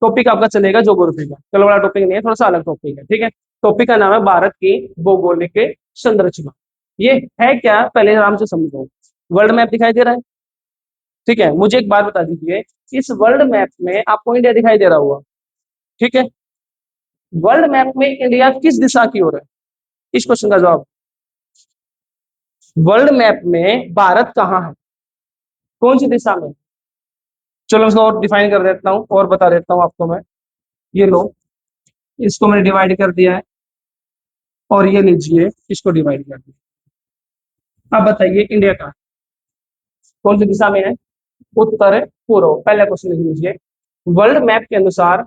Topic आपका चलेगा geography का, चलो बड़ा टॉपिक नहीं है, थोड़ा सा अलग टॉपिक है, ठीक है। टॉपिक का नाम है भारत की भौगोलिक संरचना। ये है क्या, पहले आराम से समझो। वर्ल्ड मैप दिखाई दे रहा है, ठीक है। मुझे एक बात बता दीजिए, इस वर्ल्ड मैप में आपको इंडिया दिखाई दे रहा होगा, ठीक है। वर्ल्ड मैप में इंडिया किस दिशा की ओर है, इस क्वेश्चन का जवाब। वर्ल्ड मैप में भारत कहाँ है, कौन सी दिशा में। चलो इसको और डिफाइन कर देता हूँ और बता देता हूँ आपको मैं। ये लो, इसको मैंने डिवाइड कर दिया है, और ये लीजिए इसको डिवाइड कर दिया। अब बताइए इंडिया का कौन सी दिशा में है, उत्तर पूर्व। पहला क्वेश्चन लिख लीजिए। वर्ल्ड मैप के अनुसार,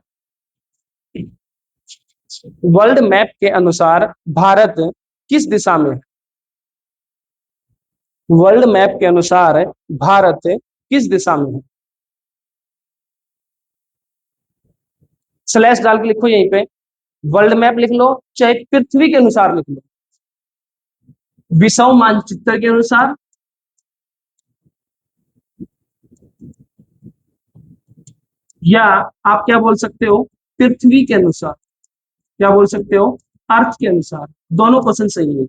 वर्ल्ड मैप के अनुसार भारत किस दिशा में है। वर्ल्ड मैप के अनुसार भारत किस दिशा में है। स्लैश डाल के लिखो यहीं पे, वर्ल्ड मैप लिख लो चाहे पृथ्वी के अनुसार लिख लो, विषम मानचित्र के अनुसार, या आप क्या बोल सकते हो, पृथ्वी के अनुसार, क्या बोल सकते हो, अर्थ के अनुसार। दोनों क्वेश्चन सही है,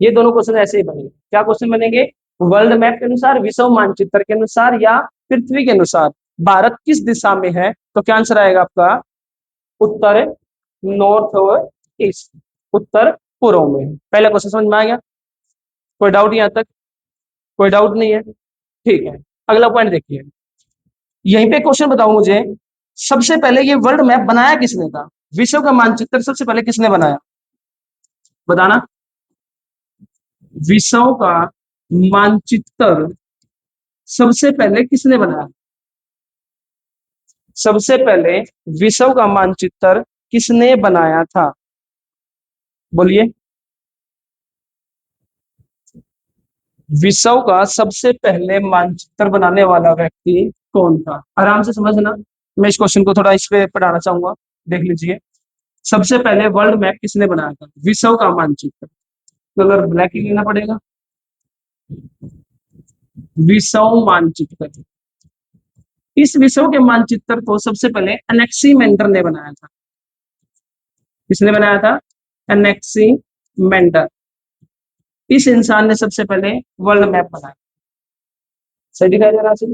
ये दोनों क्वेश्चन ऐसे ही बनेंगे। क्या क्वेश्चन बनेंगे, वर्ल्ड मैप के अनुसार, विषम मानचित्र के अनुसार, या पृथ्वी के अनुसार भारत किस दिशा में है। तो क्या आंसर आएगा आपका, उत्तर, नॉर्थ और ईस्ट, उत्तर पूर्व में है। पहला क्वेश्चन समझ में आ गया, कोई डाउट यहाँ तक, कोई डाउट नहीं है, ठीक है। अगला पॉइंट देखिए, यहीं पे क्वेश्चन बताओ मुझे, सबसे पहले ये वर्ल्ड मैप बनाया किसने था, विश्व का मानचित्र सबसे पहले किसने बनाया, बताना। विश्व का मानचित्र सबसे पहले किसने बनाया, सबसे पहले विश्व का मानचित्र किसने बनाया था, बोलिए। विश्व का सबसे पहले मानचित्र बनाने वाला व्यक्ति कौन था, आराम से समझना। मैं इस क्वेश्चन को थोड़ा इस पे पढ़ाना चाहूंगा, देख लीजिए। सबसे पहले वर्ल्ड मैप किसने बनाया था, विश्व का मानचित्र, कलर ब्लैक ही लेना पड़ेगा। विश्व मानचित्र, इस विश्व के मानचित्र को सबसे पहले एनेक्सीमेंडर ने बनाया था। किसने बनाया था, एनेक्सीमेंडर। इस इंसान ने सबसे पहले वर्ल्ड मैप बनाया, सही दिखाई दे रहा है।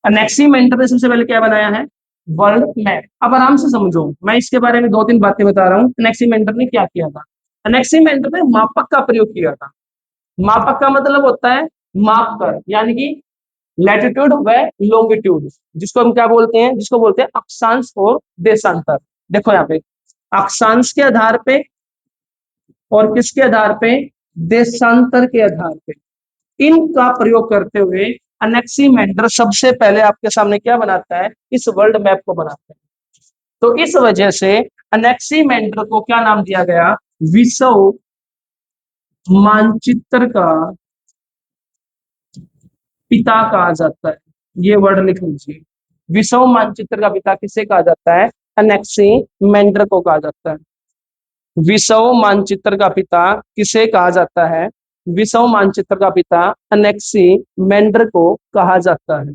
एनेक्सीमेंडर ने सबसे पहले क्या बनाया है, वर्ल्ड मैप। अब आराम से समझो, मैं इसके बारे में दो तीन बातें बता रहा हूँ। एनेक्सीमेंडर ने क्या किया था, एनेक्सीमेंडर ने मापक का प्रयोग किया था। मापक का मतलब होता है माप कर, यानी कि लैटिट्यूड व लॉन्गिट्यूड, जिसको हम क्या बोलते हैं, जिसको बोलते हैं अक्षांश और देशांतर। देखो यहाँ पे, अक्षांश के आधार पे और किसके आधार पे, देशांतर के आधार पे, इनका प्रयोग करते हुए एनेक्सीमेंडर सबसे पहले आपके सामने क्या बनाता है, इस वर्ल्ड मैप को बनाता है। तो इस वजह से एनेक्सीमेंडर को क्या नाम दिया गया, विश्व मानचित्र का पिता कहा जाता है। ये वर्ड लिख लीजिए, विश्व मानचित्र का पिता किसे कहा जाता है, एनेक्सीमेंडर को कहा जाता है। विश्व मानचित्र का पिता किसे कहा जाता है, विश्व मानचित्र का पिता एनेक्सीमेंडर को कहा जाता है।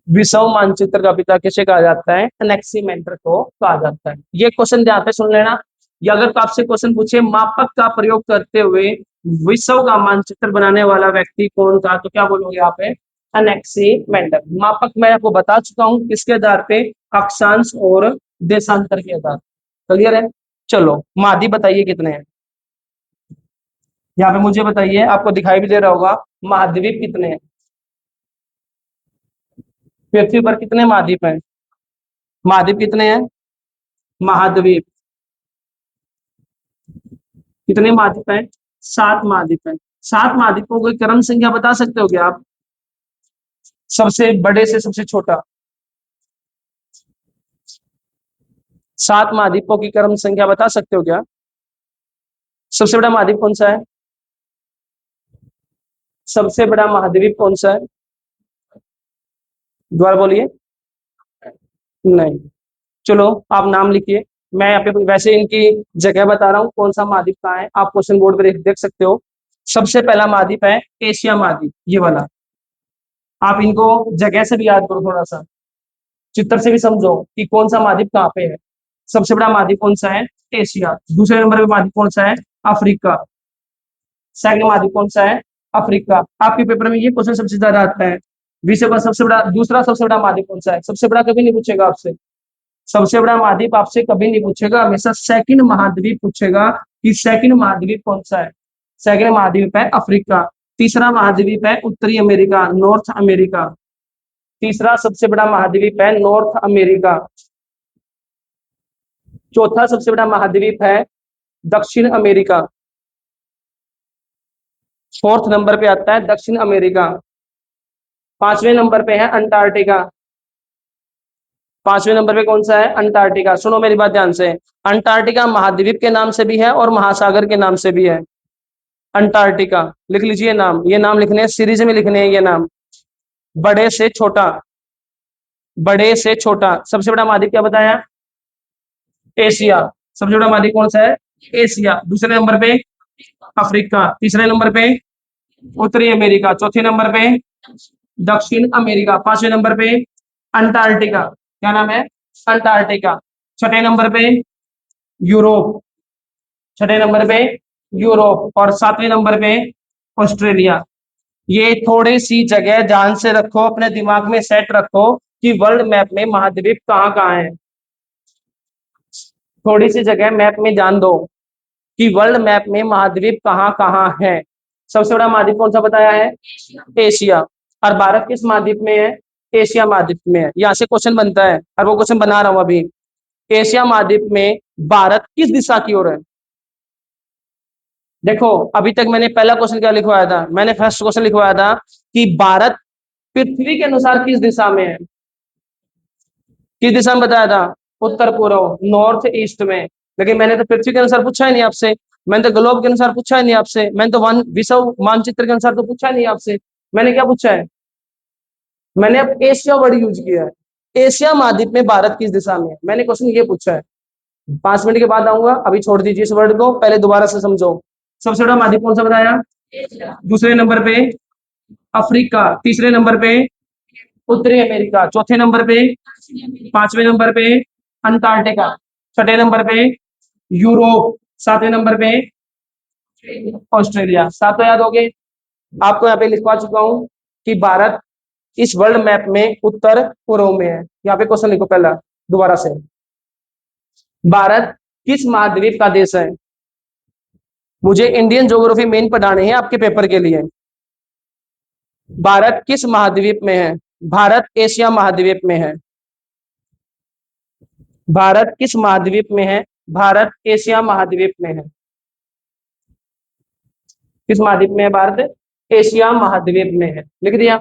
विश्व मानचित्र का पिता किसे कहा जाता है, एनेक्सीमेंडर को कहा जाता है। ये क्वेश्चन ध्यान से सुन लेना। या अगर आपसे क्वेश्चन पूछे मापक का प्रयोग करते हुए विश्व का मानचित्र बनाने वाला व्यक्ति कौन था, तो क्या बोलोगे यहाँ पे, एनेक्सीमेंडर। मापक मैं आपको बता चुका हूँ, किसके आधार पे, अक्षांश और देशांतर के आधार। क्लियर है। चलो महाद्वीप बताइए कितने हैं, यहाँ पे मुझे बताइए, आपको दिखाई भी दे रहा होगा महाद्वीप कितने हैं, पृथ्वी पर कितने महाद्वीप हैं, महाद्वीप कितने हैं, महाद्वीप कितने महाद्वीप हैं, 7 महाद्वीप हैं। 7 महाद्वीपों की क्रम संख्या बता सकते हो क्या आप, सबसे बड़े से सबसे छोटा। 7 महाद्वीपों की क्रम संख्या बता सकते हो क्या, सबसे बड़ा महाद्वीप कौन सा है, सबसे बड़ा महाद्वीप कौन सा है, दोबारा बोलिए। नहीं, चलो आप नाम लिखिए। मैं यहाँ पे वैसे इनकी जगह बता रहा हूँ, कौन सा महाद्वीप कहाँ है, आप क्वेश्चन बोर्ड पे देख सकते हो। सबसे पहला महाद्वीप है एशिया महाद्वीप, ये वाला। आप इनको जगह से भी याद करो, थोड़ा सा चित्र से भी समझो कि कौन सा महाद्वीप कहाँ पे है। सबसे बड़ा महाद्वीप कौन सा है? एशिया। दूसरे नंबर पे महाद्वीप कौन सा है? अफ्रीका। सेकंड महाद्वीप कौन सा है? अफ्रीका। आपके पेपर में ये क्वेश्चन सबसे ज्यादा आता है। विश्व का सबसे बड़ा, दूसरा सबसे बड़ा महाद्वीप कौन सा है? सबसे बड़ा कभी नहीं पूछेगा आपसे। सबसे बड़ा महाद्वीप आपसे कभी नहीं पूछेगा, हमेशा सेकंड महाद्वीप पूछेगा कि सेकंड महाद्वीप कौन सा है। सेकंड महाद्वीप है अफ्रीका। तीसरा महाद्वीप है उत्तरी अमेरिका, नॉर्थ अमेरिका। तीसरा सबसे बड़ा महाद्वीप है नॉर्थ अमेरिका। चौथा सबसे बड़ा महाद्वीप है दक्षिण अमेरिका। फोर्थ नंबर पे आता है दक्षिण अमेरिका। पांचवें नंबर पे है अंटार्कटिका। पांचवें नंबर पे कौन सा है? अंटार्कटिका। सुनो मेरी बात ध्यान से। अंटार्कटिका महाद्वीप के नाम से भी है और महासागर के नाम से भी है। अंटार्कटिका लिख लीजिए नाम, ये नाम लिखने हैं, सीरीज में लिखने हैं ये नाम। बड़े से छोटा, बड़े से छोटा। सबसे बड़ा महाद्वीप क्या बताया? एशिया। सबसे बड़ा महाद्वीप कौन सा है? एशिया। दूसरे नंबर पे अफ्रीका। तीसरे नंबर पे उत्तरी अमेरिका। चौथे नंबर पे दक्षिण अमेरिका। पांचवें नंबर पे अंटार्कटिका। क्या नाम है? अंटार्कटिका। छठे नंबर पे यूरोप। छठे नंबर पे यूरोप। और सातवें नंबर पे ऑस्ट्रेलिया। ये थोड़ी सी जगह ध्यान से रखो, अपने दिमाग में सेट रखो कि वर्ल्ड मैप में महाद्वीप कहाँ कहाँ है। थोड़ी सी जगह मैप में जान दो कि वर्ल्ड मैप में महाद्वीप कहाँ कहाँ है। सबसे बड़ा महाद्वीप कौन सा बताया है? एशिया। और भारत किस महाद्वीप में है? एशिया महाद्वीप में है। यहाँ से क्वेश्चन बनता है और वो क्वेश्चन बना रहा हूं अभी। एशिया महाद्वीप में भारत किस दिशा की ओर है? देखो अभी तक मैंने पहला क्वेश्चन क्या लिखवाया था? मैंने फर्स्ट क्वेश्चन लिखवाया था कि भारत पृथ्वी के अनुसार किस दिशा में है। किस दिशा में बताया था? उत्तर पूर्व, नॉर्थ ईस्ट में। लेकिन मैंने तो पृथ्वी के अनुसार पूछा ही नहीं आपसे। मैंने तो ग्लोब के अनुसार पूछा ही नहीं आपसे। मैंने तो वन विश्व मानचित्र के अनुसार तो पूछा ही नहीं आपसे। मैंने क्या पूछा है? मैंने अब एशिया वर्ड यूज किया है। एशिया महाद्वीप में भारत किस दिशा में है, मैंने क्वेश्चन ये पूछा है। 5 मिनट के बाद आऊंगा, अभी छोड़ दीजिए इस वर्ड को, पहले दोबारा से समझो। सबसे बड़ा महाद्वीप कौन सा बताया? दूसरे नंबर पे अफ्रीका। तीसरे नंबर पे उत्तरी अमेरिका। चौथे नंबर पे, पांचवें नंबर पे अंटार्कटिका। छठे नंबर पे यूरोप। सातवें नंबर पे ऑस्ट्रेलिया। सातों याद हो गए? आपको यहाँ पे लिखवा चुका हूँ कि भारत इस वर्ल्ड मैप में उत्तर पूर्व में है। यहाँ पे क्वेश्चन लिखो पहला दोबारा से। भारत किस महाद्वीप का देश है? मुझे इंडियन ज्योग्राफी मेन पढ़ाने हैं आपके पेपर के लिए। भारत किस महाद्वीप में है? भारत एशिया महाद्वीप में है। भारत किस महाद्वीप में है? भारत एशिया महाद्वीप में है। किस महाद्वीप में है भारत? एशिया महाद्वीप में है। लिख दिया?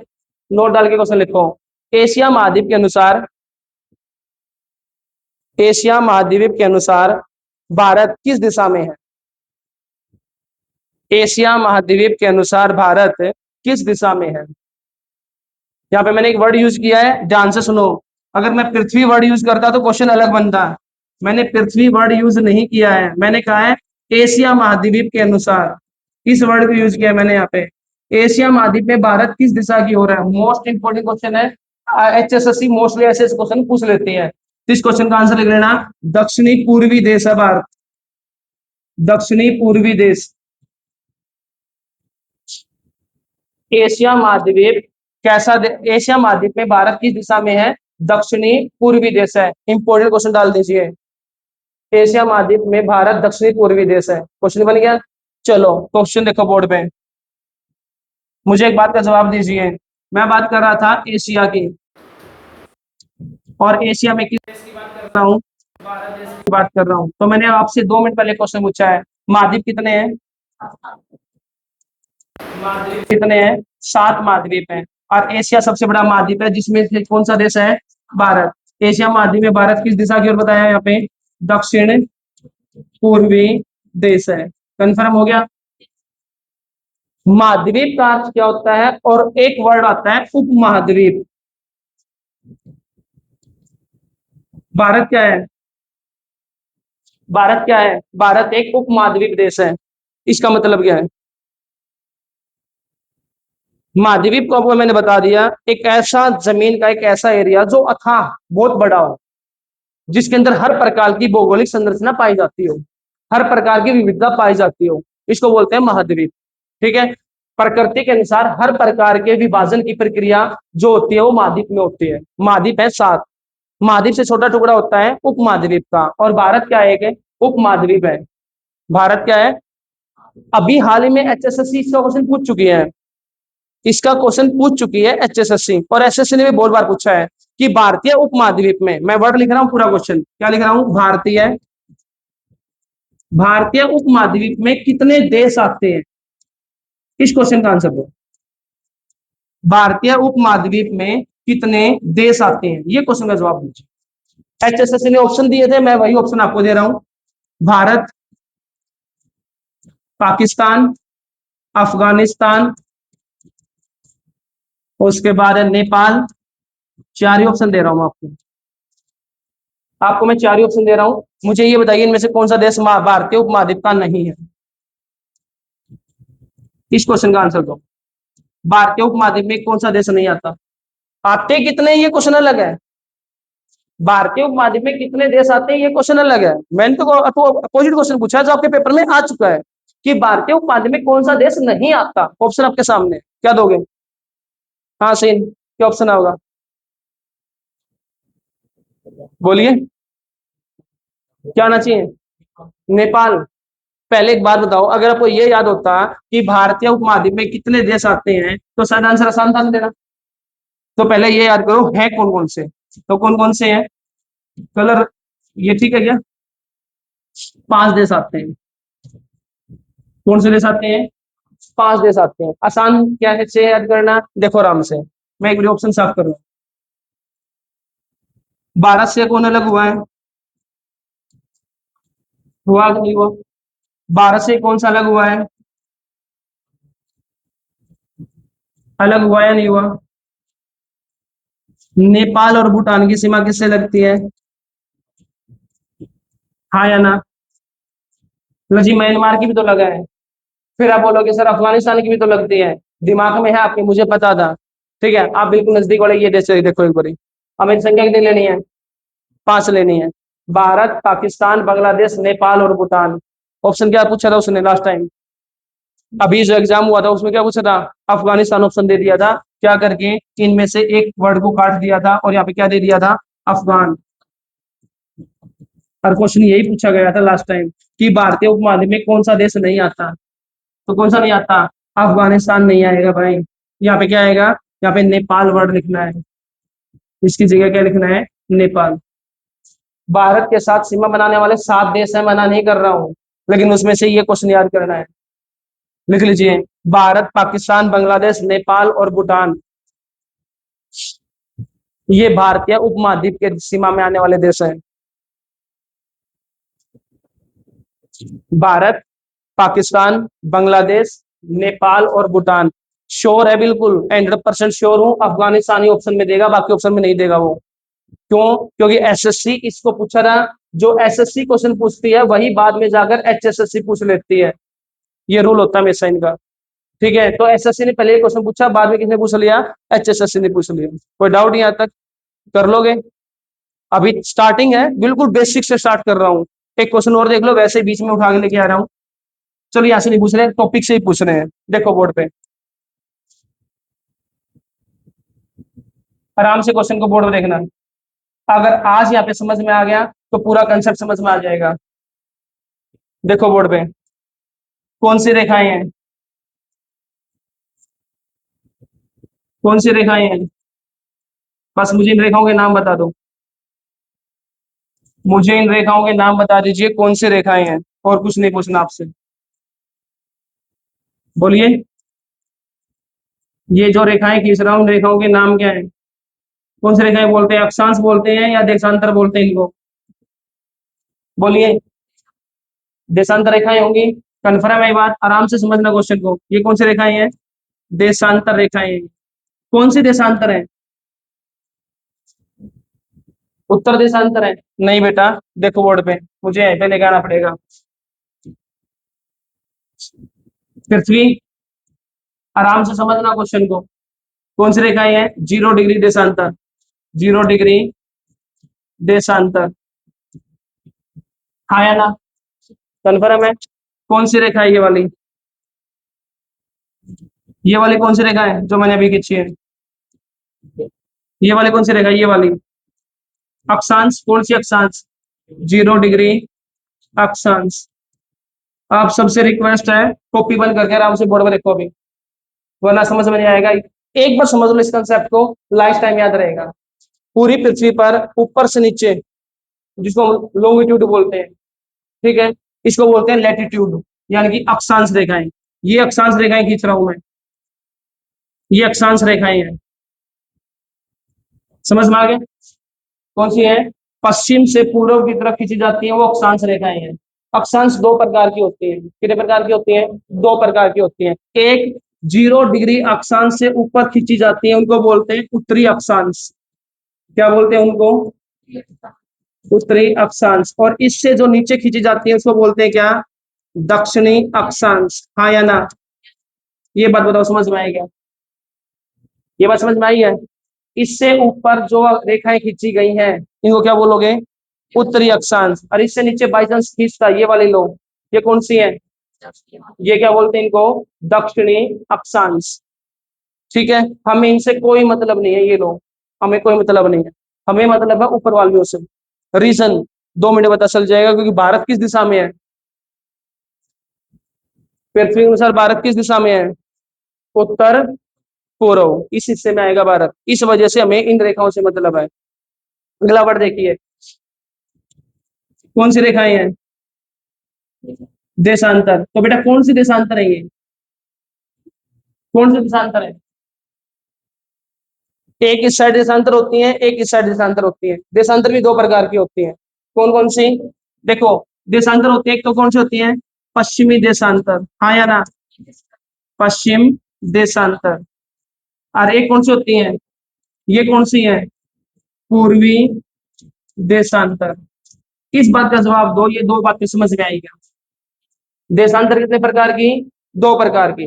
नोट डाल के क्वेश्चन लिखो। एशिया महाद्वीप के अनुसार, एशिया महाद्वीप के अनुसार भारत किस दिशा में है? एशिया महाद्वीप के अनुसार भारत किस दिशा में है? यहाँ पे मैंने एक वर्ड यूज किया है, ध्यान से सुनो। अगर मैं पृथ्वी वर्ड यूज करता तो क्वेश्चन अलग बनता। मैंने पृथ्वी वर्ड यूज नहीं किया है, मैंने कहा है एशिया महाद्वीप के अनुसार। इस वर्ड को यूज किया है मैंने यहाँ पे। एशिया महाद्वीप में भारत किस दिशा की ओर है? मोस्ट इंपोर्टेंट क्वेश्चन है। HSSC मोस्टली ऐसे क्वेश्चन पूछ लेती है। तो इस क्वेश्चन का आंसर लिख लेना, दक्षिणी पूर्वी देश है भारत। दक्षिणी पूर्वी देश। एशिया महाद्वीप कैसा एशिया महाद्वीप में भारत किस दिशा में है? दक्षिणी पूर्वी देश है। इंपोर्टेंट क्वेश्चन डाल दीजिए। एशिया महाद्वीप में भारत दक्षिणी पूर्वी देश है। क्वेश्चन बन गया। चलो क्वेश्चन देखो बोर्ड पे। मुझे एक बात का जवाब दीजिए। मैं बात कर रहा था एशिया की, और एशिया में किस देश की बात कर रहा हूँ? भारत देश की बात कर रहा हूँ। तो मैंने आपसे 2 मिनट पहले क्वेश्चन पूछा है, महाद्वीप कितने हैं? महाद्वीप कितने हैं? 7 महाद्वीप हैं। और एशिया सबसे बड़ा महाद्वीप है, जिसमें से कौन सा देश है? भारत। एशिया महाद्वीप में भारत किस दिशा की ओर बताया है यहाँ पे? दक्षिण पूर्वी देश है। कंफर्म हो गया? महाद्वीप का अर्थ क्या होता है? और एक वर्ड आता है उपमहाद्वीप। भारत क्या है? भारत क्या है? भारत एक उपमहाद्वीप देश है। इसका मतलब क्या है? महाद्वीप को आपको मैंने बता दिया, एक ऐसा जमीन का एक ऐसा एरिया जो अथाह बहुत बड़ा हो, जिसके अंदर हर प्रकार की भौगोलिक संरचना पाई जाती हो, हर प्रकार की विविधता पाई जाती हो, इसको बोलते हैं महाद्वीप। ठीक है। प्रकृति के अनुसार हर प्रकार के विभाजन की प्रक्रिया जो होती है वो महाद्वीप में होती है। महाद्वीप है 7। महाद्वीप से छोटा टुकड़ा होता है उपमहाद्वीप का, और भारत क्या है? एक उपमहाद्वीप है। भारत क्या है? अभी हाल ही में एचएसएससी इसका क्वेश्चन पूछ चुकी है, इसका क्वेश्चन पूछ चुकी है एचएसएससी, और एसएससी ने भी बहुत बार पूछा है कि भारतीय उपमहाद्वीप में, मैं वर्ड लिख रहा हूं, पूरा क्वेश्चन क्या लिख रहा हूं, भारतीय भारतीय उपमहाद्वीप में कितने देश आते हैं? इस क्वेश्चन का आंसर दो। भारतीय उपमहाद्वीप में कितने देश आते हैं, ये क्वेश्चन का जवाब दीजिए। एचएसएससी ने ऑप्शन दिए थे, मैं वही ऑप्शन आपको दे रहा हूं। भारत, पाकिस्तान, अफगानिस्तान, उसके बाद है नेपाल। चार ही ऑप्शन दे रहा हूं आपको, आपको मैं चार ही ऑप्शन दे रहा हूं। मुझे ये बताइए इनमें से कौन सा देश भारतीय उपमहाद्वीप का नहीं है? इस क्वेश्चन का आंसर दो। भारतीय उपमहाद्वीप में कौन सा देश नहीं आता? आते कितने, ये क्वेश्चन अलग है। भारतीय उपमहाद्वीप में कितने देश आते हैं, ये क्वेश्चन अलग है। मैंने तो अपोजिट क्वेश्चन पूछा जो आपके पेपर में आ चुका है कि भारतीय उपमहाद्वीप में कौन सा देश नहीं आता। ऑप्शन आपके सामने, क्या दोगे? हाँ सही, क्या ऑप्शन होगा? बोलिए, क्या आना चाहिए? नेपाल। पहले एक बात बताओ, अगर आपको ये याद होता कि भारतीय उपमहाद्वीप में कितने देश आते हैं तो शायद आंसर आसान था ना देना। तो पहले ये याद करो है कौन कौन से, तो कौन कौन से हैं? कलर, ये ठीक है क्या? 5 देश आते हैं। कौन से देश आते हैं? 5 देश आते हैं। आसान क्या है से याद करना, देखो आराम से, मैं एक बार ऑप्शन साफ कर रहा हूँ। भारत से कौन अलग हुआ है? हुआ कि नहीं हुआ? भारत से कौन सा अलग हुआ है? अलग हुआ या नहीं हुआ? नेपाल और भूटान की सीमा किससे लगती है? हाँ या ना? लो जी, म्यांमार की भी तो लगा है। फिर आप बोलोगे सर अफगानिस्तान की भी तो लगती है। दिमाग में है आपके, मुझे पता था। ठीक है, आप बिल्कुल नजदीक वाले ये देश देखो एक बारी। हमें संख्या कितनी लेनी है? 5 लेनी है। भारत, पाकिस्तान, बांग्लादेश, नेपाल और भूटान। ऑप्शन क्या पूछा था उसने लास्ट टाइम? अभी जो एग्जाम हुआ था उसमें क्या पूछा था? अफगानिस्तान ऑप्शन दे दिया था, क्या करके? इनमें से एक वर्ड को काट दिया था और यहाँ पे क्या दे दिया था? अफगान। और क्वेश्चन यही पूछा गया था लास्ट टाइम कि भारतीय उपमहाद्वीप में कौन सा देश नहीं आता, तो कौन सा नहीं आता? अफगानिस्तान नहीं आएगा भाई। यहाँ पे क्या आएगा? यहाँ पे नेपाल वर्ड लिखना है, इसकी जगह क्या लिखना है? नेपाल। भारत के साथ सीमा बनाने वाले 7 देश है, मना नहीं कर रहा हूँ, लेकिन उसमें से ये क्वेश्चन याद करना है। लिख लीजिए, भारत, पाकिस्तान, बांग्लादेश, नेपाल और भूटान, ये भारतीय उपमहाद्वीप के सीमा में आने वाले देश हैं। भारत, पाकिस्तान, बांग्लादेश, नेपाल और भूटान। श्योर है? बिल्कुल 100% श्योर हूँ। अफगानिस्तान ही ऑप्शन में देगा, बाकी ऑप्शन में नहीं देगा वो। क्यों? क्योंकि एसएससी इसको पूछा था। जो एसएससी क्वेश्चन पूछती है वही बाद में जाकर एचएसएससी पूछ लेती है, ये रूल होता है हमेशा इनका। ठीक है, तो एसएससी ने पहले क्वेश्चन पूछा, बाद में किसने पूछ लिया? एचएसएससी ने पूछ लिया। कोई डाउट यहाँ तक? कर लोगे? अभी स्टार्टिंग है, बिल्कुल बेसिक से स्टार्ट कर रहा हूँ। एक क्वेश्चन और देख लो, वैसे बीच में उठा के लेके आ रहा हूँ। चलो यहाँ से नहीं पूछ रहे, टॉपिक से ही पूछ रहे हैं। देखो बोर्ड पे आराम से क्वेश्चन को बोर्ड में देखना। अगर आज यहाँ पे समझ में आ गया तो पूरा कंसेप्ट समझ में आ जाएगा। देखो बोर्ड पे कौन सी रेखाएं हैं, कौन सी रेखाएं हैं? बस मुझे इन रेखाओं के नाम बता दो। मुझे इन रेखाओं के नाम बता दीजिए कौन सी रेखाएं हैं, और कुछ नहीं पूछना आपसे। बोलिए, ये जो रेखाएं खींच रहा हूँ उन रेखाओं के नाम क्या है? कौन सी रेखाएं बोलते हैं? अक्षांश बोलते हैं या देशांतर बोलते हैं इनको? बोलिए, देशांतर रेखाएं होंगी। कन्फर्म है ये बात? आराम से समझना क्वेश्चन को, ये कौन सी रेखाएं हैं? देशांतर रेखाएं हैं। कौन सी देशांतर है? उत्तर देशांतर है? नहीं बेटा, देखो बोर्ड पे, मुझे यहीं पे लेके आना पड़ेगा। पृथ्वी, आराम से समझना क्वेश्चन को। कौन सी रेखाएं हैं? 0 डिग्री देशांतर, 0 डिग्री देशांतर, हाँ या ना? कन्फर्म है? कौन सी रेखा है ये वाली? ये वाली कौन सी रेखा है जो मैंने अभी खींची है? ये वाली कौन सी रेखा है? ये वाली अक्षांश, कौन सी अक्षांश? 0 डिग्री अक्षांश। आप सबसे रिक्वेस्ट है कॉपी बंद करके आराम से बोर्ड में लिखो अभी, वरना समझ में नहीं आएगा। एक बार समझ लो इस कंसेप्ट को, लाइफ टाइम याद रहेगा। पूरी पृथ्वी पर ऊपर से नीचे, जिसको लॉन्गिट्यूड बोलते हैं, ठीक है, इसको बोलते हैं लैटिट्यूड, यानी कि अक्षांश रेखाएं। ये अक्षांश रेखाएं खींच रहा हूं मैं, ये अक्षांश रेखाएं हैं। समझ में आ गया? कौन सी है? पश्चिम से पूर्व की तरफ खींची जाती है वो अक्षांश रेखाएं हैं। अक्षांश दो प्रकार की होती है। कितने प्रकार की होती है? दो प्रकार की होती है। एक 0 डिग्री अक्षांश से ऊपर खींची जाती है, उनको बोलते हैं उत्तरी अक्षांश। क्या बोलते हैं उनको? उत्तरी अक्षांश। और इससे जो नीचे खींची जाती है उसको बोलते हैं क्या? दक्षिणी अक्षांश। हाँ या ना? ये बात बताओ, समझ में आएगा? ये बात समझ में आई है? इससे ऊपर जो रेखाएं खींची गई हैं इनको क्या बोलोगे? उत्तरी अक्षांश। और इससे नीचे बाई चांस खींचता है ये वाले लोग, ये कौन सी है? ये क्या बोलते हैं इनको? दक्षिणी अक्षांश। ठीक है, हमें इनसे कोई मतलब नहीं है, ये लोग हमें कोई मतलब नहीं है। हमें मतलब है ऊपर वालियों से। रीजन 2 मिनट पता चल जाएगा, क्योंकि भारत किस दिशा में है? पृथ्वी के अनुसार भारत किस दिशा में है? उत्तर पूर्व, इस हिस्से में आएगा भारत। इस वजह से हमें इन रेखाओं से मतलब है। अगला वर्ड देखिए, कौन सी रेखाएं हैं? देशांतर। तो बेटा कौन सी देशांतर है ये? कौन सी देशांतर है? एक इस साइड देशांतर होती है, एक इस साइड देशांतर होती है। देशांतर भी दो प्रकार की होती है। कौन कौन सी? देखो, देशांतर होती है, एक तो कौन सी होती है? पश्चिमी देशांतर, हाँ या ना? पश्चिम देशांतर। और एक कौन सी होती है? ये कौन सी है? पूर्वी देशांतर। इस बात का जवाब दो, ये दो बातें समझ में आएगा। देशांतर कितने प्रकार की? दो प्रकार की।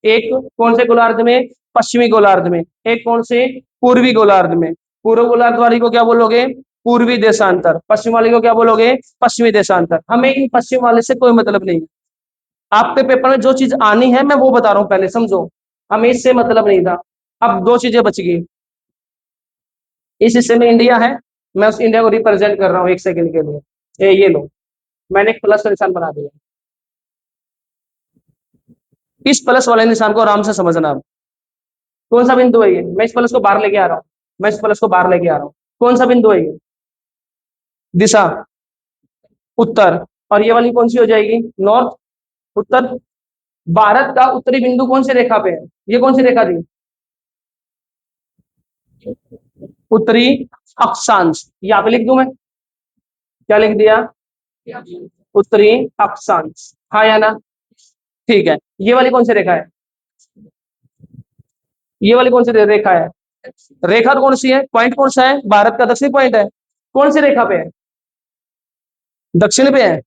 एक कौन से गोलार्ध में? पश्चिमी गोलार्ध में। एक कौन से? पूर्वी गोलार्ध में। पूर्व गोलार्ध वाली को क्या बोलोगे? पूर्वी देशांतर। पश्चिम वाली को क्या बोलोगे? पश्चिमी देशांतर। हमें इन पश्चिम वाले से कोई मतलब नहीं। आपके पेपर में जो चीज आनी है मैं वो बता रहा हूं, पहले समझो। हमें इससे मतलब नहीं था। अब दो चीजें बच गई। इस हिस्से में इंडिया है, मैं उस इंडिया को रिप्रेजेंट कर रहा हूँ एक सेकंड के लिए। ये लो, मैंने एक प्लस का निशान बना दिया। इस प्लस वाले निशान को आराम से समझना अब। कौन सा बिंदु है ये? मैं इस प्लस को बाहर लेके आ रहा हूँ, मैं इस प्लस को बाहर लेके आ रहा हूँ। कौन सा बिंदु है ये? दिशा उत्तर। और ये वाली कौन सी हो जाएगी? नॉर्थ। उत्तर। भारत का उत्तरी बिंदु कौन सी रेखा पे है? ये कौन सी रेखा थी? उत्तरी अक्षांश। यहाँ पे लिख दूं मैं? क्या लिख दिया? उत्तरी अक्षांश, हाँ या ना? ठीक है, ये वाली कौन सी रेखा है? ये वाली कौन सी रेखा है? रेखा कौन सी है? पॉइंट कौन सा है? भारत का दक्षिणी पॉइंट है। कौन सी रेखा पे है? दक्षिण पे है।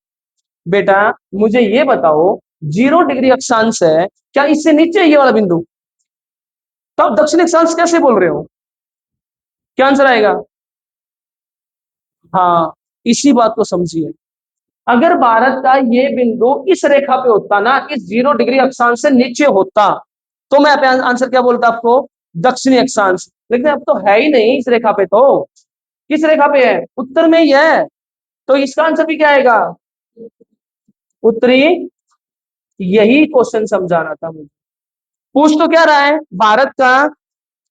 बेटा मुझे ये बताओ, 0 डिग्री अक्षांश है, क्या इससे नीचे है ये वाला बिंदु? तो आप दक्षिण अक्षांश कैसे बोल रहे हो? क्या आंसर आएगा? हाँ, इसी बात को समझिए। अगर भारत का ये बिंदु इस रेखा पे होता ना, इस 0 डिग्री अक्षांश से नीचे होता, तो मैं आंसर क्या बोलता आपको? दक्षिणी अक्षांश। लेकिन अब तो है ही नहीं इस रेखा पे। तो किस रेखा पे है? उत्तर में ही है। तो इसका आंसर भी क्या आएगा? उत्तरी। यही क्वेश्चन समझाना था मुझे। पूछ तो क्या रहा है? भारत का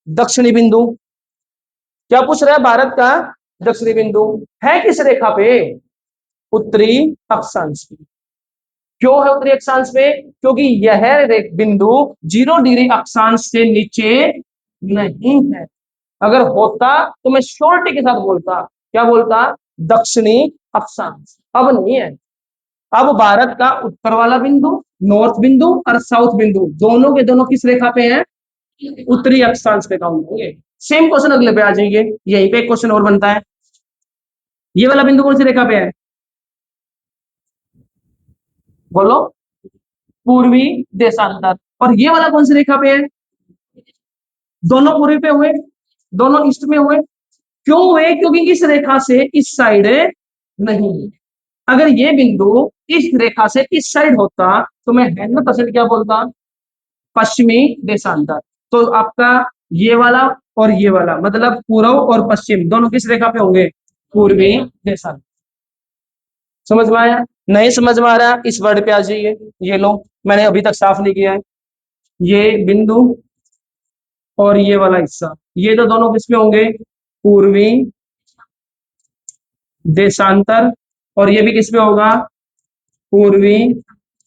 दक्षिणी बिंदु। क्या पूछ रहा है? भारत का दक्षिणी बिंदु है किस रेखा पे? उत्तरी अक्षांश पे। क्यों है उत्तरी अक्षांश पे? क्योंकि यह बिंदु 0 डिग्री अक्षांश से नीचे नहीं है। अगर होता तो मैं श्योरिटी के साथ बोलता। क्या बोलता? दक्षिणी अक्षांश। अब नहीं है। अब भारत का उत्तर वाला बिंदु, नॉर्थ बिंदु और साउथ बिंदु, दोनों के दोनों किस रेखा पे हैं? उत्तरी अक्षांश पे काउंट होंगे। सेम क्वेश्चन अगले पे आ जाइए, यहीं पे एक क्वेश्चन और बनता है। ये वाला बिंदु कौन सी रेखा पे है? बोलो। पूर्वी देशांतर। और ये वाला कौन सी रेखा पे है? दोनों पूर्वी पे हुए, दोनों ईस्ट में हुए। क्यों हुए? क्योंकि इस रेखा से इस साइड नहीं। अगर ये बिंदु इस रेखा से इस साइड होता तो मैं 100% क्या बोलता? पश्चिमी देशांतर। तो आपका ये वाला और ये वाला मतलब पूर्व और पश्चिम दोनों किस रेखा पे होंगे? पूर्वी देशांतर। समझ में आया? नहीं समझ में आ रहा इस वर्ड पे आ जाइए। ये लो, मैंने अभी तक साफ नहीं किया है। ये बिंदु और ये वाला हिस्सा, ये तो दोनों किसमें होंगे? पूर्वी देशांतर। और ये भी किसमें होगा? पूर्वी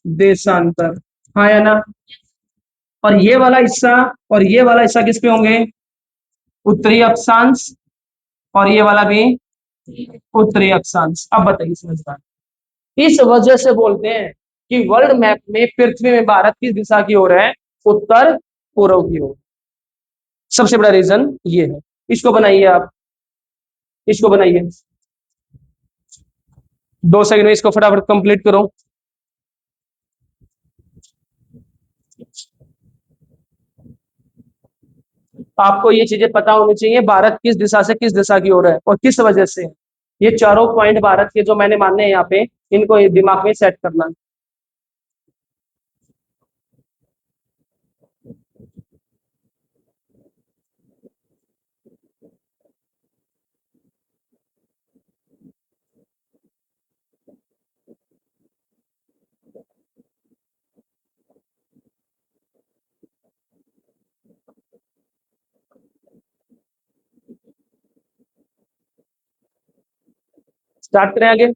देशांतर। हाँ या ना? और ये वाला हिस्सा और ये वाला हिस्सा किसपे होंगे? उत्तरी अक्षांश। और ये वाला भी उत्तरी अक्षांश। अब बताइए समझदार। इस वजह से बोलते हैं कि वर्ल्ड मैप में पृथ्वी में भारत किस दिशा की ओर है? उत्तर पूर्व की ओर। सबसे बड़ा रीजन ये है। इसको बनाइए आप, इसको बनाइए। 2 सेकंड में इसको फटाफट कंप्लीट करो। आपको ये चीजें पता होनी चाहिए, भारत किस दिशा से किस दिशा की ओर है और किस वजह से। ये चारों पॉइंट भारत के जो मैंने मानने हैं यहाँ पे, इनको दिमाग में सेट करना। स्टार्ट करें आगे।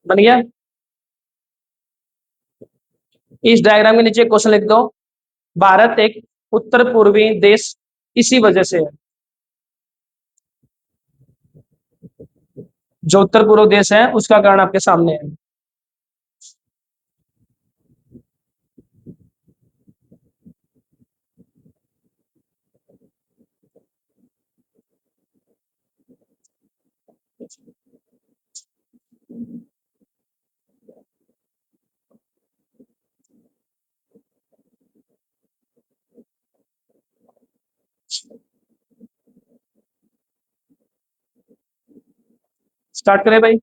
बन गया? इस डायग्राम के नीचे क्वेश्चन लिख दो। भारत एक उत्तर पूर्वी देश इसी वजह से है। जो उत्तर पूर्व देश है उसका कारण आपके सामने है। स्टार्ट करें भाई?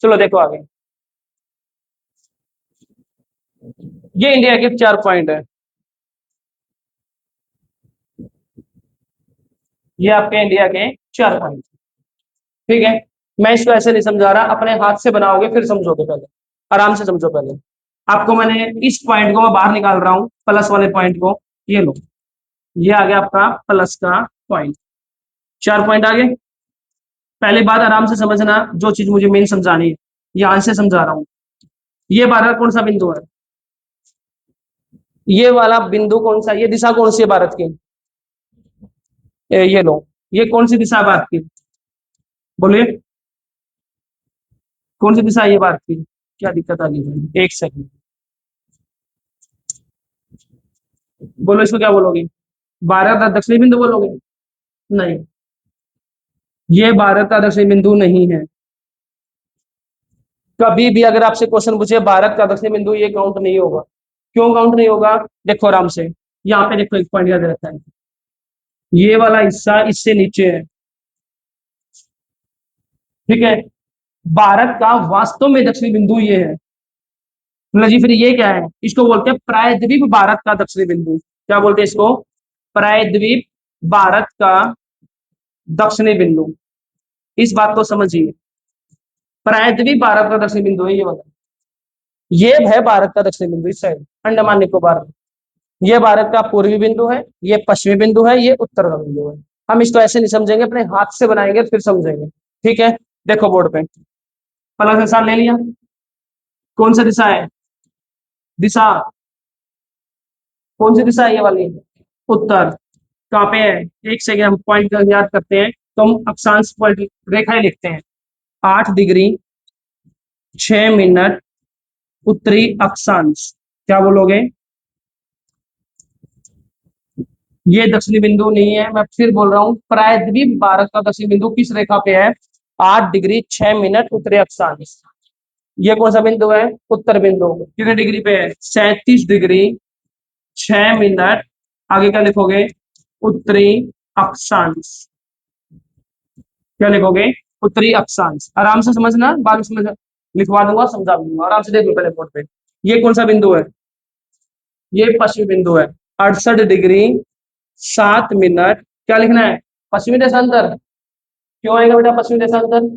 चलो देखो आगे। ये इंडिया के 4 पॉइंट है। ये आपके इंडिया के 4 पॉइंट। ठीक है, मैं इसको ऐसे नहीं समझा रहा, अपने हाथ से बनाओगे फिर समझोगे। पहले आराम से समझो। पहले आपको मैंने इस पॉइंट को मैं बाहर निकाल रहा हूं, प्लस वाले पॉइंट को। ये लो, ये आ गया आपका प्लस का पॉइंट। 4 पॉइंट आ गए। पहले बात आराम से समझना, जो चीज मुझे मेन समझानी है यहां से समझा रहा हूं। ये 12 कौन सा बिंदु है? ये वाला बिंदु कौन सा? ये दिशा कौन सी है भारत की? ये लो, ये कौन सी दिशा है भारत की? बोलिए, कौन सी दिशा है ये भारत की? क्या दिक्कत आ गई? एक सेकंड, बोलो इसको क्या बोलोगे? भारत का दक्षिणी बिंदु बोलोगे? नहीं, ये भारत का दक्षिणी बिंदु नहीं है। कभी भी अगर आपसे क्वेश्चन पूछे भारत का दक्षिणी बिंदु, ये काउंट नहीं होगा। क्यों काउंट नहीं होगा? देखो आराम से, यहाँ पे देखो एक पॉइंट याद रहता है। ये वाला हिस्सा इससे नीचे है। ठीक है, भारत का वास्तव में दक्षिणी बिंदु ये है। मतलब जी फिर ये क्या है? इसको बोलते हैं प्रायद्वीप भारत का दक्षिणी बिंदु। क्या बोलते हैं इसको? प्रायद्वीप भारत का दक्षिणी बिंदु। इस बात को समझिए, प्रायद्वीप भारत का दक्षिणी बिंदु है ये वाला। ये है भारत का दक्षिणी बिंदु इस साइड, अंडमान निकोबार में। ये भारत का पूर्वी बिंदु है, ये पश्चिमी बिंदु है, ये उत्तर का बिंदु है। हम इसको ऐसे नहीं समझेंगे, अपने हाथ से बनाएंगे फिर समझेंगे। ठीक है, देखो बोर्ड पे प्लस निशान ले लिया। कौन सा दिशा है? दिशा कौन सी दिशा है? ये वाली उत्तर। कहाँ पे है? एक सेकेंड, हम पॉइंट याद करते हैं। तो हम अक्षांश पॉइंट रेखाएं लिखते हैं। 8 डिग्री 6 मिनट उत्तरी अक्षांश। क्या बोलोगे? ये दक्षिणी बिंदु नहीं है, मैं फिर बोल रहा हूँ, प्रायद्वीप भारत का दक्षिणी बिंदु किस रेखा पे है? 8 डिग्री 6 मिनट उत्तरी अक्षांश। ये कौन सा बिंदु है? उत्तर बिंदु। कितने डिग्री पे है? 37 डिग्री 6 मिनट। आगे क्या लिखोगे? उत्तरी अक्षांश। क्या लिखोगे? उत्तरी अक्षांश। आराम से समझना, बाद में समझ लिखवा दूंगा, समझा दूंगा, आराम से देखो पहले बोर्ड पे। ये कौन सा बिंदु है? ये पश्चिमी बिंदु है। 68 डिग्री 7 मिनट। क्या लिखना है? पश्चिमी देशांतर। क्यों आएगा बेटा पश्चिमी देशांतर?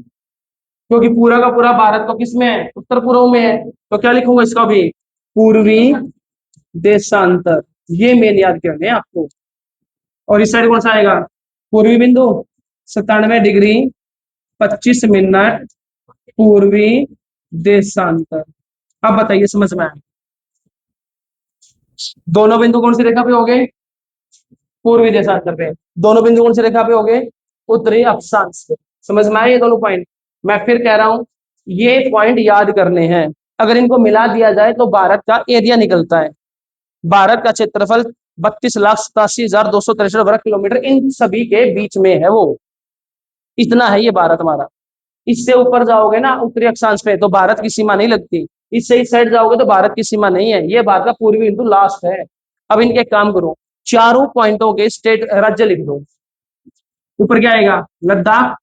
क्योंकि पूरा का पूरा भारत तो किस में है? उत्तर पूर्व में है। तो क्या लिखूंगा इसका भी? पूर्वी देशांतर। ये मेन याद करने हैं आपको। और इस साइड कौन सा आएगा? पूर्वी बिंदु। 97 डिग्री 25 मिनट पूर्वी देशांतर। अब बताइए समझ में आया? दोनों बिंदु कौन सी रेखा पे हो गए? पूर्वी देशांतर पे। दोनों बिंदु कौन सी रेखा पे हो गए? उत्तरी अक्षांश पे। समझ में आए ये दोनों पॉइंट? मैं फिर कह रहा हूं, ये पॉइंट याद करने हैं। अगर इनको मिला दिया जाए तो भारत का एरिया निकलता है। भारत का क्षेत्रफल 32,87,263 वर्ग किलोमीटर इन सभी के बीच में है वो। इतना है ये भारत हमारा। इससे ऊपर जाओगे ना उत्तरी अक्षांश पे, तो भारत की सीमा नहीं लगती। इससे इस साइड जाओगे तो भारत की सीमा नहीं है। ये भारत का पूर्वी बिंदु लास्ट है। अब इनके काम करो, चारों पॉइंटों के स्टेट राज्य लिख दो। ऊपर क्या आएगा? लद्दाख।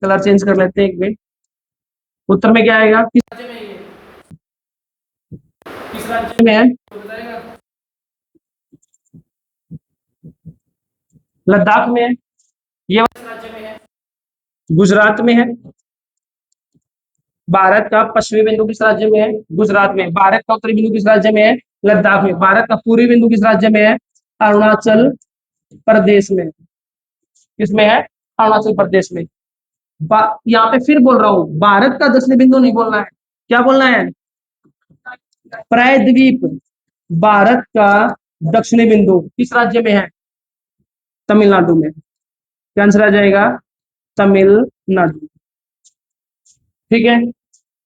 कलर चेंज कर लेते हैं एक मिनट। उत्तर में क्या आएगा? किस राज्य में है? किस राज्य में है बताएगा? लद्दाख में है। ये किस राज्य में है? गुजरात में है। भारत का पश्चिमी बिंदु किस राज्य में है? गुजरात में। भारत का उत्तरी बिंदु किस राज्य में है? लद्दाख में। भारत का पूर्वी बिंदु किस राज्य में है? अरुणाचल प्रदेश में। किसमें है? अरुणाचल प्रदेश में। यहाँ पे फिर बोल रहा हूँ, भारत का दक्षिणी बिंदु नहीं बोलना है। क्या बोलना है? प्रायद्वीप भारत का दक्षिणी बिंदु किस राज्य में है? तमिलनाडु में। क्या आंसर आ जाएगा? तमिलनाडु। ठीक है।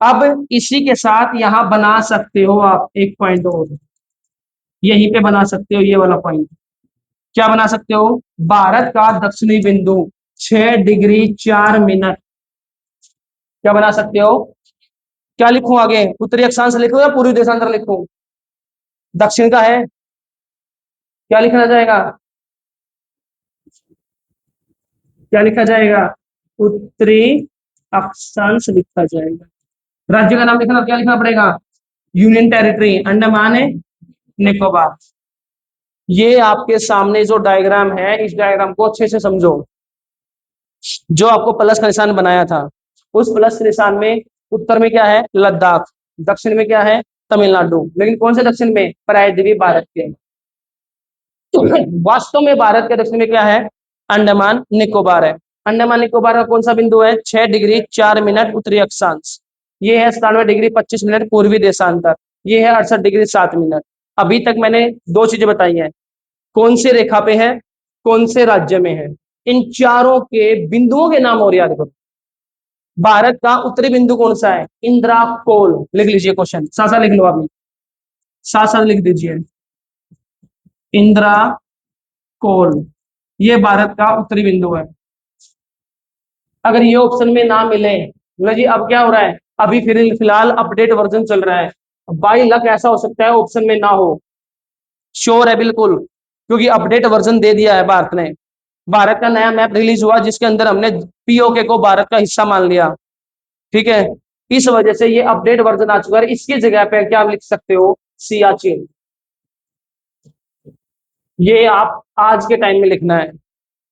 अब इसी के साथ यहां बना सकते हो आप एक पॉइंट और। यहीं पे बना सकते हो ये वाला पॉइंट। क्या बना सकते हो? भारत का दक्षिणी बिंदु 6 डिग्री 4 मिनट। क्या बना सकते हो? क्या लिखूं आगे? उत्तरी अक्षांश लिखूं या पूर्वी देशांतर लिखूं? दक्षिण का है। क्या लिखना जाएगा? क्या लिखा जाएगा? उत्तरी अक्षांश लिखा जाएगा। राज्य का नाम लिखना, क्या लिखना पड़ेगा? यूनियन टेरिटरी अंडमान है निकोबार। ये आपके सामने जो डायग्राम है, इस डायग्राम को अच्छे से समझो। जो आपको प्लस का निशान बनाया था, उस प्लस के निशान में उत्तर में क्या है? लद्दाख। दक्षिण में क्या है? तमिलनाडु। लेकिन कौन से दक्षिण में? प्रायद्वीप भारत के। तो वास्तव में भारत के दक्षिण में क्या है? अंडमान निकोबार है। अंडमान निकोबार का कौन सा बिंदु है? 6 डिग्री 4 मिनट उत्तरी अक्षांश। ये है 97 डिग्री 25 मिनट पूर्वी देशांतर। ये है 68 डिग्री 7 मिनट। अभी तक मैंने दो चीजें बताई हैं। कौन से रेखा पे है, कौन से राज्य में है। इन चारों के बिंदुओं के नाम और याद करो। भारत का उत्तरी बिंदु कौन सा है? इंदिरा कोल। लिख लीजिए क्वेश्चन, साथ साथ लिख लो अभी, साथ साथ लिख दीजिए। इंदिरा कोल, ये भारत का उत्तरी बिंदु है। अगर ये ऑप्शन में ना मिले, बोला जी अब क्या हो रहा है, अभी फिर फिलहाल अपडेट वर्जन चल रहा है, बाई लक ऐसा हो सकता है ऑप्शन में ना हो। श्योर है बिल्कुल, क्योंकि अपडेट वर्जन दे दिया है भारत ने। भारत का नया मैप रिलीज हुआ जिसके अंदर हमने पीओके को भारत का हिस्सा मान लिया। ठीक है। इस वजह से ये अपडेट वर्जन आ चुका है। इसकी जगह पे क्या लिख सकते हो? सियाचिन। ये आप आज के टाइम में लिखना है।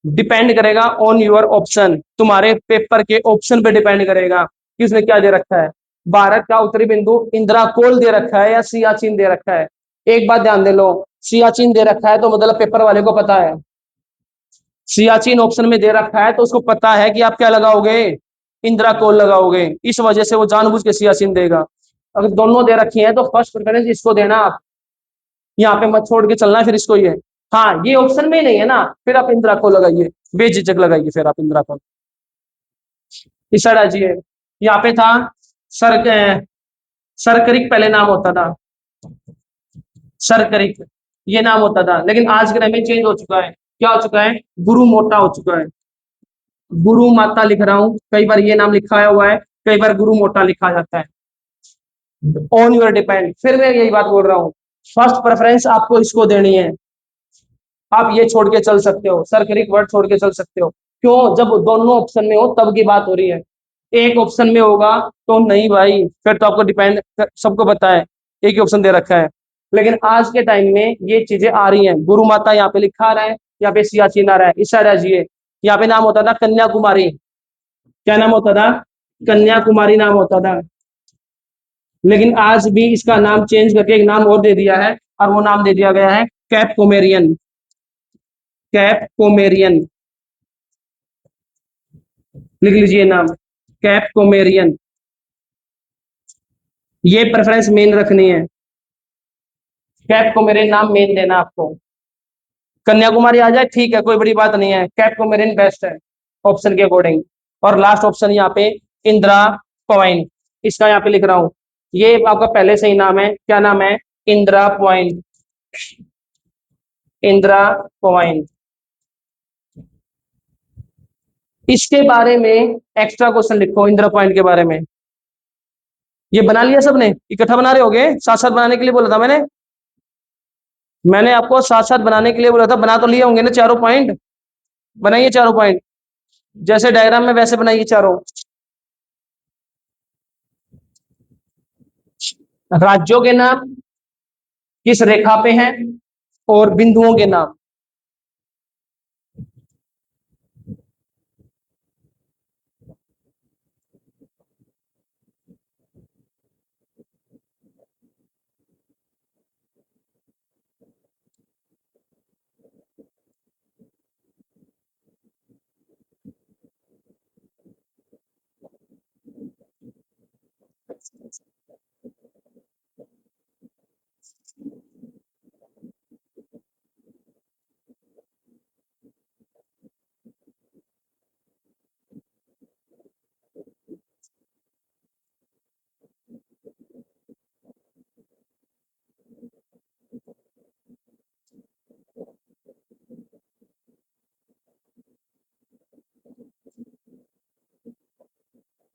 डिपेंड करेगा ऑन योर ऑप्शन, तुम्हारे पेपर के ऑप्शन पे डिपेंड करेगा कि उसने क्या दे रखा है। भारत का उत्तरी बिंदु इंदिरा कोल दे रखा है या सियाचिन दे रखा है। एक बात ध्यान दे लो, सियाचिन दे रखा है तो मतलब पेपर वाले को पता है। सियाचिन ऑप्शन में दे रखा है तो उसको पता है कि आप क्या लगाओगे? इंदिरा कोल लगाओगे। इस वजह से वो जानबूझ के सियाचिन देगा। अगर दोनों दे रखी है तो फर्स्ट प्रेफरेंस इसको देना आप। यहाँ पे मत छोड़ के चलना फिर इसको। ये हाँ, ये ऑप्शन में ही नहीं है ना, फिर आप इंदिरा को लगाइए, बेझिझक लगाइए फिर आप इंदिरा को। इस साइड आ जाइए। यहाँ पे था सर, सरकरिक पहले नाम होता था। सरकरिक। ये नाम होता था, लेकिन आज के टाइम में चेंज हो चुका है। क्या हो चुका है? गुरु मोटा हो चुका है। गुरु माता लिख रहा हूं, कई बार ये नाम लिखा हुआ है, कई बार गुरु मोटा लिखा जाता है। ऑन योर डिपेंड, फिर मैं यही बात बोल रहा हूँ, फर्स्ट प्रेफरेंस आपको इसको देनी है। आप ये छोड़ के चल सकते हो, सरकरिक वर्ड छोड़ के चल सकते हो। क्यों? जब दोनों ऑप्शन में हो तब की बात हो रही है। एक ऑप्शन में होगा तो नहीं भाई, फिर तो आपको डिपेंड, सबको पता है एक ही ऑप्शन दे रखा है। लेकिन आज के टाइम में ये चीजें आ रही हैं। गुरु माता यहाँ पे लिखा आ रहा है, यहाँ पे सियाचिन आ रहा है, इस साइड आ जाइए। यहाँ पे नाम होता था कन्याकुमारी। क्या नाम होता था? कन्याकुमारी नाम होता था। लेकिन आज भी इसका नाम चेंज करके एक नाम और दे दिया है, और वो नाम दे दिया गया है कैप कोमेरियन। कैप कोमेरियन लिख लीजिए नाम, कैप कोमेरियन। ये प्रेफरेंस मेन रखनी है, कैप कोमेरियन नाम मेन देना आपको। कन्याकुमारी आ जाए ठीक है, कोई बड़ी बात नहीं है, कैप कोमेरियन बेस्ट है ऑप्शन के अकॉर्डिंग। और लास्ट ऑप्शन यहाँ पे इंदिरा पॉइंट, इसका यहाँ पे लिख रहा हूं, ये आपका पहले से ही नाम है। क्या नाम है? इंदिरा पॉइंट। इंदिरा पॉइंट। इसके बारे में एक्स्ट्रा क्वेश्चन लिखो इंदिरा पॉइंट के बारे में। ये बना लिया सबने? इकट्ठा बना रहे होगे? साथ साथ बनाने के लिए बोला था मैंने। मैंने आपको साथ साथ बनाने के लिए बोला था, बना तो लिए होंगे ना चारों पॉइंट? बनाइए चारों पॉइंट, जैसे डायग्राम में वैसे बनाइए चारों। राज्यों के नाम किस रेखा पे हैं, और बिंदुओं के नाम।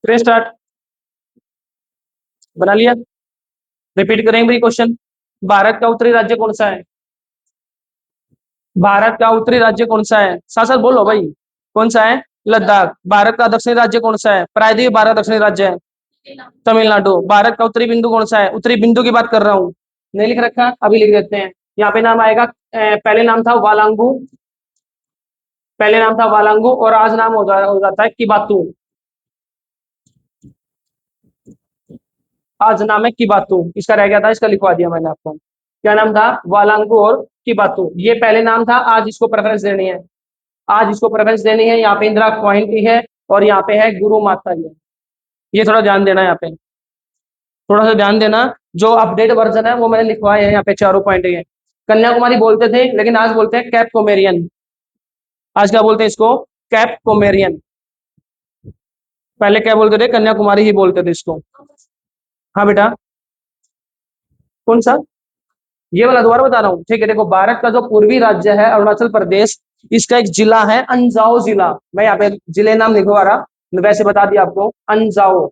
3 स्टार्ट। बना लिया? रिपीट करेंगे भाई क्वेश्चन। भारत का उत्तरी राज्य कौन सा है? भारत का उत्तरी राज्य कौन सा है? साथ साथ बोलो भाई। कौन सा है? लद्दाख। भारत का दक्षिणी राज्य कौन सा है? प्रायद्वीप भारत दक्षिणी राज्य है, तमिलनाडु। भारत का उत्तरी बिंदु कौन सा है? उत्तरी बिंदु की बात कर रहा हूँ। नहीं लिख रखा? अभी लिख देते हैं। यहाँ पे नाम आएगा, पहले नाम था वालांगू। पहले नाम था वालांगू, और आज नाम हो जाता है किबातू। आज नाम है किबातू, इसका रह गया था, इसका लिखवा दिया मैंने आपको। क्या नाम था? वालांगू और किबातू, ये पहले नाम था। आज इसको प्रेफरेंस देनी है, आज इसको प्रेफरेंस देनी है। यहाँ पे इंदिरा पॉइंट ही है, और यहाँ पे है गुरु माता जी। ये थोड़ा ध्यान देना, यहाँ पे थोड़ा सा ध्यान देना। जो अपडेट वर्जन है वो मैंने लिखवाए हैं यहाँ पे, चारों पॉइंट है। कन्याकुमारी बोलते थे, लेकिन आज बोलते हैं कैप कोमेरियन। आज क्या बोलते हैं इसको? कैप कोमेरियन। पहले क्या बोलते थे? कन्याकुमारी ही बोलते थे इसको। हाँ बेटा। कौन सा? ये वाला दोबारा बता रहा हूँ, ठीक है। देखो, भारत का जो पूर्वी राज्य है अरुणाचल प्रदेश, इसका एक जिला है अंजाओ जिला। मैं यहाँ पे जिले नाम लिखवा रहा, वैसे बता दिया आपको, अंजाओ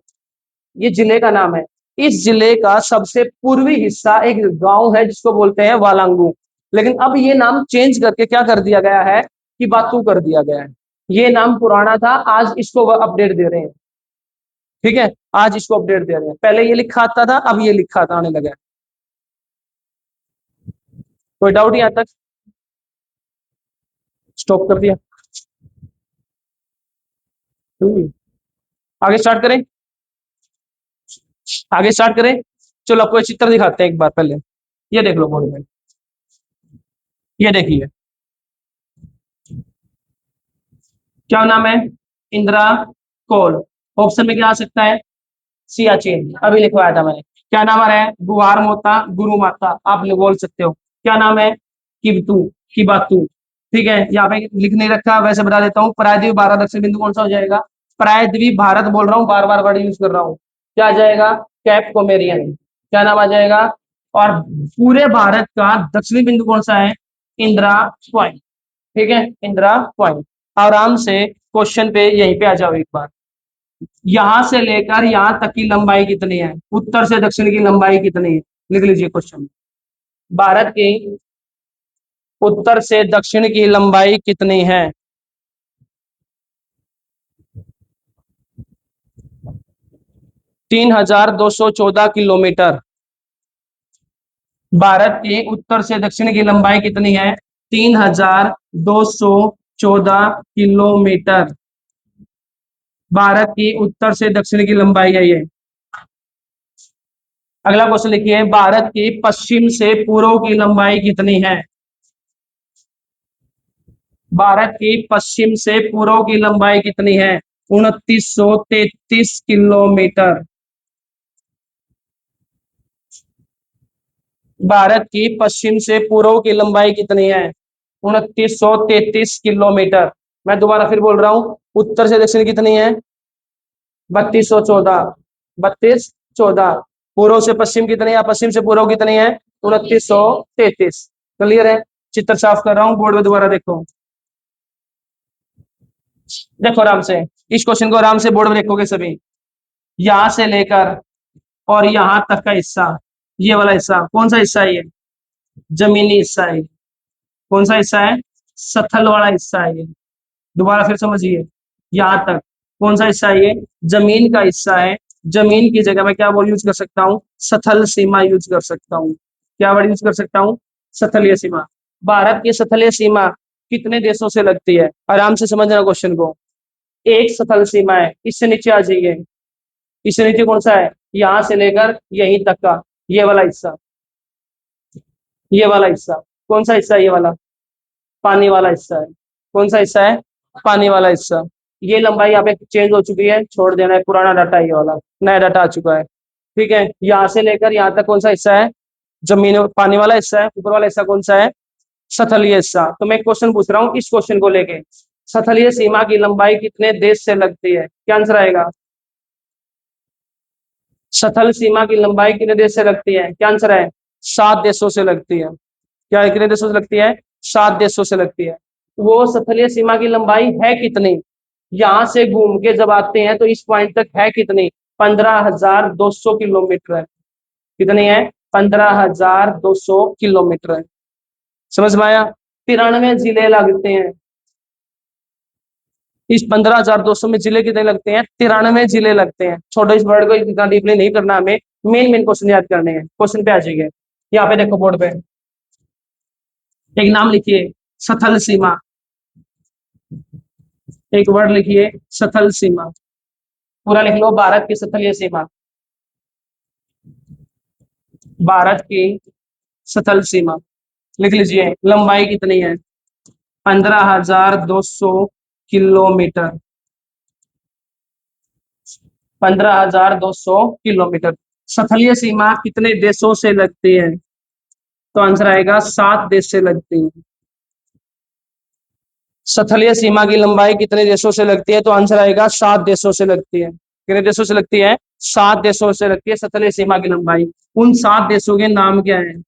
ये जिले का नाम है। इस जिले का सबसे पूर्वी हिस्सा एक गांव है जिसको बोलते हैं वालांगू। लेकिन अब ये नाम चेंज करके क्या कर दिया गया है? कि बातू कर दिया गया है। ये नाम पुराना था, आज इसको अपडेट दे रहे हैं। ठीक है, आज इसको अपडेट दे रहे हैं। पहले ये लिखा आता था, अब ये लिखा आता आने लगा है। कोई डाउट यहाँ तक? स्टॉप कर दिया। आगे स्टार्ट करें? आगे स्टार्ट करें। चलो आपको एक चित्र दिखाते हैं एक बार पहले। ये देख लो बोर्ड में, ये देखिए क्या नाम है? इंदिरा कोल। ऑप्शन में क्या आ सकता है? सियाचिन, अभी लिखवाया था मैंने। क्या नाम आ रहा है? गुवार मोता, गुरु माता, आप लोग बोल सकते हो। क्या नाम है? किबतू, किबातू। ठीक है, यहाँ पे लिख नहीं रखा, वैसे बता देता हूँ। प्रायद्वीप भारत दक्षिण बिंदु कौन सा हो जाएगा? प्रायद्वीप भारत बोल रहा हूँ, बार बार वर्ड यूज कर रहा हूँ। क्या आ जाएगा? कैप कोमेरियन। क्या नाम आ जाएगा? और पूरे भारत का दक्षिणी बिंदु कौन सा है? इंदिरा पॉइंट। ठीक है, इंदिरा पॉइंट। आराम से क्वेश्चन पे यहीं पे आ जाओ एक बार। यहां से लेकर यहां तक की लंबाई कितनी है? उत्तर से दक्षिण की लंबाई कितनी है? लिख लीजिए क्वेश्चन। भारत की उत्तर से दक्षिण की लंबाई कितनी है? 3214 किलोमीटर। भारत के उत्तर से दक्षिण की लंबाई कितनी है? 3214 किलोमीटर। भारत की उत्तर से दक्षिण की लंबाई है ये। अगला क्वेश्चन लिखिए, भारत की पश्चिम से पूर्व की लंबाई कितनी है? भारत की पश्चिम से पूर्व की लंबाई कितनी है? 2933 किलोमीटर। भारत की पश्चिम से पूर्व की लंबाई कितनी है? 2933 किलोमीटर। मैं दोबारा फिर बोल रहा हूं, उत्तर से दक्षिण कितनी है? 3214। 3214। पूर्व से पश्चिम कितनी है? पश्चिम से पूर्व कितनी है? 2933। क्लियर है? चित्र साफ कर रहा हूँ, बोर्ड में दोबारा देखो। देखो आराम से, इस क्वेश्चन को आराम से बोर्ड में देखोगे सभी। यहां से लेकर और यहां तक का हिस्सा, ये वाला हिस्सा कौन सा हिस्सा है? ये जमीनी हिस्सा है। कौन सा हिस्सा है? सथल वाला हिस्सा है ये। दोबारा फिर समझिए, यहां तक कौन सा हिस्सा है? ये जमीन का हिस्सा है। जमीन की जगह मैं क्या वर्ड यूज कर सकता हूँ? सथल सीमा यूज कर सकता हूँ। क्या वर्ड यूज कर सकता हूँ? सथलीय सीमा। भारत की सथलीय सीमा कितने देशों से लगती है? आराम से समझना क्वेश्चन को। एक सथल सीमा है, इससे नीचे आ जाइए। इससे नीचे कौन सा है? यहां से लेकर यहीं तक का ये वाला हिस्सा। ये वाला हिस्सा कौन सा हिस्सा है? ये वाला पानी वाला हिस्सा है। कौन सा हिस्सा है? पानी वाला हिस्सा। ये लंबाई यहाँ पे चेंज हो चुकी है, छोड़ देना है, पुराना डाटा है ये वाला, नया डाटा आ चुका है। ठीक है, यहाँ से लेकर यहाँ तक कौन सा हिस्सा है? जमीन पानी वाला हिस्सा है। ऊपर वाला हिस्सा कौन सा है? सथलीय हिस्सा। तो मैं एक क्वेश्चन पूछ रहा हूँ, इस क्वेश्चन को लेके, सथलीय सीमा की लंबाई कितने देश से लगती है? क्या आंसर आएगा? सथल सीमा की लंबाई कितने देश से लगती है? क्या आंसर है? 7 देशों से लगती है। क्या कितने देशों से लगती है? 7 देशों से लगती है। वो सथलीय सीमा की लंबाई है कितनी? यहां से घूम के जब आते हैं तो इस पॉइंट तक है कितनी? 15,200 किलोमीटर है। कितनी है? 15,200 किलोमीटर है। समझ में आया? 93 जिले लगते हैं। इस 15,200 में जिले कितने लगते हैं? 93 जिले लगते हैं। छोटे इस वर्ड को इतना डीपली नहीं करना हमें, मेन मेन क्वेश्चन याद करने हैं। क्वेश्चन पे आ जाइए, यहाँ पे देखो बोर्ड पे एक नाम लिखिए, सथल सीमा। एक वर्ड लिखिए, सथल सीमा। पूरा लिख लो, भारत की सथलीय सीमा। भारत की सथल सीमा लिख लीजिए। लंबाई कितनी है? 15,200 किलोमीटर। 15,200 किलोमीटर। सथलीय सीमा कितने देशों से लगती है? तो आंसर आएगा 7 देश से लगती है। सथलीय सीमा की लंबाई कितने देशों से लगती है? तो आंसर आएगा 7 देशों से लगती है। कितने देशों से लगती है? 7 देशों से लगती है सथलीय सीमा की लंबाई। उन 7 देशों के नाम क्या है?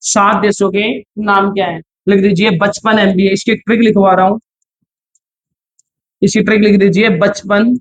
7 देशों के नाम क्या है? लिख दीजिए, 55 MB। इसकी ट्रिक लिखवा रहा हूं, इसकी ट्रिक लिख दीजिए, 55